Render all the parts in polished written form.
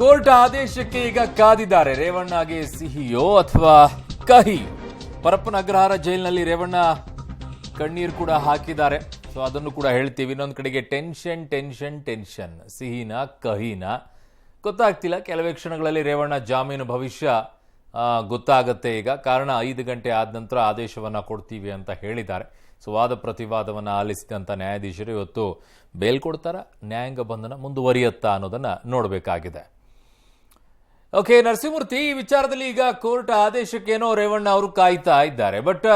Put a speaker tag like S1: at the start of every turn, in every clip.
S1: Court ಆದೇಶಕ್ಕೆ ಈಗ ಕಾದಿದ್ದಾರೆ. ರೇವಣ್ಣಗೆ ಸಿಹಿಯೋ ಅಥವಾ ಕಹಿಯೋ? ಪರಪ್ಪನ ಅಗ್ರಹಾರ ಜೈಲಿನಲ್ಲಿ ರೇವಣ್ಣ ಕಣ್ಣೀರು ಕೂಡ ಹಾಕಿದ್ದಾರೆ. ಸೊ ಅದನ್ನು ಕೂಡ ಹೇಳ್ತೀವಿ. ಇನ್ನೊಂದು ಕಡೆಗೆ ಟೆನ್ಷನ್ ಟೆನ್ಷನ್ ಟೆನ್ಷನ್, ಸಿಹಿನ ಕಹಿನ ಗೊತ್ತಾಗ್ತಿಲ್ಲ. ಕೆಲವೇ ಕ್ಷಣಗಳಲ್ಲಿ ರೇವಣ್ಣ ಜಾಮೀನು ಭವಿಷ್ಯ ಗೊತ್ತಾಗತ್ತೆ ಈಗ. ಕಾರಣ 5 ಗಂಟೆ ಆದ ನಂತರ ಆದೇಶವನ್ನ ಕೊಡ್ತೀವಿ ಅಂತ ಹೇಳಿದ್ದಾರೆ. ಸೊ ವಾದ ಪ್ರತಿವಾದವನ್ನು ಆಲಿಸಿದಂಥ ನ್ಯಾಯಾಧೀಶರು ಇವತ್ತು ಬೇಲ್ ಕೊಡ್ತಾರ, ನ್ಯಾಯಾಂಗ ಬಂಧನ ಮುಂದುವರಿಯುತ್ತಾ ಅನ್ನೋದನ್ನ ನೋಡಬೇಕಾಗಿದೆ. ಓಕೆ ನರಸಿಂಹಮೂರ್ತಿ, ಈ ವಿಚಾರದಲ್ಲಿ ಈಗ ಕೋರ್ಟ್ ಆದೇಶಕ್ಕೇನೋ ರೇವಣ್ಣ ಅವರು ಕಾಯ್ತಾ ಇದ್ದಾರೆ. ಬಟ್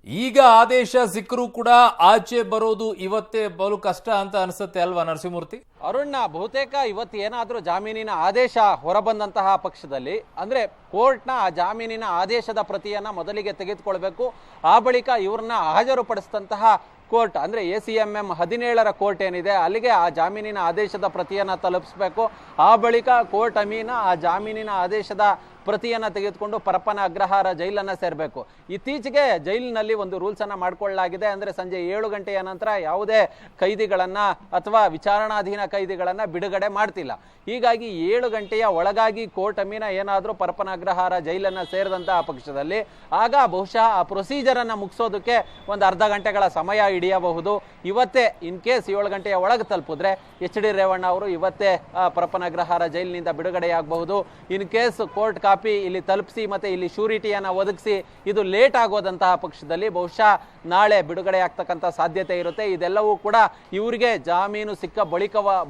S1: ಈಗ ಆದೇಶ ಸಿಕ್ಕರೂ ಕೂಡ ಆಚೆ ಬರೋದು ಇವತ್ತೇ ಬಲು ಕಷ್ಟ ಅಂತ ಅನ್ಸುತ್ತೆ ಅಲ್ವಾ ನರಸಿಂಹಮೂರ್ತಿ?
S2: ಅರುಣ್ಣ, ಬಹುತೇಕ ಇವತ್ತು ಏನಾದರೂ ಜಾಮೀನಿನ ಆದೇಶ ಹೊರಬಂದಂತಹ ಪಕ್ಷದಲ್ಲಿ ಅಂದ್ರೆ ಕೋರ್ಟ್ನ ಆ ಜಾಮೀನಿನ ಆದೇಶದ ಪ್ರತಿಯನ್ನ ಮೊದಲಿಗೆ ತೆಗೆದುಕೊಳ್ಬೇಕು. ಆ ಬಳಿಕ ಇವ್ರನ್ನ ಹಾಜರುಪಡಿಸಿದಂತಹ ಕೋರ್ಟ್ ಅಂದ್ರೆ ACMM 17ರ ಕೋರ್ಟ್ ಏನಿದೆ ಅಲ್ಲಿಗೆ ಆ ಜಾಮೀನಿನ ಆದೇಶದ ಪ್ರತಿಯನ್ನ ತಲುಪಿಸಬೇಕು. ಆ ಬಳಿಕ ಕೋರ್ಟ್ ಅಮೀನ ಆ ಜಾಮೀನಿನ ಆದೇಶದ ಪ್ರತಿಯನ್ನ ತೆಗೆದುಕೊಂಡು ಪರಪ್ಪನ ಅಗ್ರಹಾರ ಜೈಲನ್ನ ಸೇರಬೇಕು. ಇತ್ತೀಚೆಗೆ ಜೈಲಿನಲ್ಲಿ ಒಂದು ರೂಲ್ಸ್ ಅನ್ನ ಮಾಡಿಕೊಳ್ಳಲಾಗಿದೆ. ಅಂದ್ರೆ ಸಂಜೆ 7 ಗಂಟೆಯ ನಂತರ ಯಾವುದೇ ಕೈದಿಗಳನ್ನ ಅಥವಾ ವಿಚಾರಣಾಧೀನ ಕೈದಿಗಳನ್ನ ಬಿಡುಗಡೆ ಮಾಡ್ತಿಲ್ಲ. ಹೀಗಾಗಿ 7 ಗಂಟೆಯ ಒಳಗಾಗಿ ಕೋರ್ಟ್ ಅಮೀನ ಏನಾದರೂ ಪರಪ್ಪನ ಅಗ್ರಹಾರ ಜೈಲನ್ನ ಸೇರಿದಂತಹ ಪಕ್ಷದಲ್ಲಿ ಆಗ ಬಹುಶಃ ಆ ಪ್ರೊಸೀಜರ್ ಅನ್ನ ಮುಗಿಸೋದಕ್ಕೆ ಒಂದು ಅರ್ಧ ಗಂಟೆಗಳ ಸಮಯ ಹಿಡಿಯಬಹುದು. ಇವತ್ತೇ ಇನ್ ಕೇಸ್ 7 ಗಂಟೆಯ ಒಳಗೆ ತಲುಪಿದ್ರೆ HD ರೇವಣ್ಣ ಅವರು ಇವತ್ತೇ ಪರಪ್ಪನ ಅಗ್ರಹಾರ ಜೈಲಿನಿಂದ ಬಿಡುಗಡೆಯಾಗಬಹುದು. ಇನ್ ಕೇಸ್ ಕೋರ್ಟ್ ಕಾಪಿ ಇಲ್ಲಿ ತಲುಪಿಸಿ ಮತ್ತೆ ಇಲ್ಲಿ ಶ್ಯೂರಿಟಿಯನ್ನ ಒದಗಿಸಿ ಇದು ಲೇಟ್ ಆಗೋದಂತಹ ಪಕ್ಷದಲ್ಲಿ ಬಹುಶಃ ನಾಳೆ ಬಿಡುಗಡೆ ಆಗ್ತಕ್ಕಂಥ ಸಾಧ್ಯತೆ ಇರುತ್ತೆ. ಇದೆಲ್ಲವೂ ಕೂಡ ಇವರಿಗೆ ಜಾಮೀನು ಸಿಕ್ಕ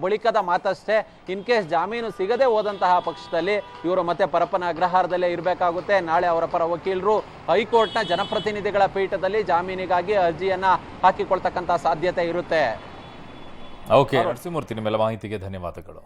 S2: ಬಳಿಕದ ಮಾತಷ್ಟೇ. ಇನ್ ಕೇಸ್ ಜಾಮೀನು ಸಿಗದೆ ಹೋದಂತಹ ಪಕ್ಷದಲ್ಲಿ ಇವರು ಮತ್ತೆ ಪರಪ್ಪನ ಅಗ್ರಹಾರದಲ್ಲೇ ಇರಬೇಕಾಗುತ್ತೆ. ನಾಳೆ ಅವರ ಪರ ವಕೀಲರು ಹೈಕೋರ್ಟ್ನ ಜನಪ್ರತಿನಿಧಿಗಳ ಪೀಠದಲ್ಲಿ ಜಾಮೀನಿಗಾಗಿ ಅರ್ಜಿಯನ್ನ ಹಾಕಿಕೊಳ್ತಕ್ಕಂಥ ಸಾಧ್ಯತೆ ಇರುತ್ತೆ.
S1: ಓಕೆ ನರಸಿಂಹಮೂರ್ತಿ, ನಿಮ್ಮೆಲ್ಲ ಮಾಹಿತಿಗೆ ಧನ್ಯವಾದಗಳು.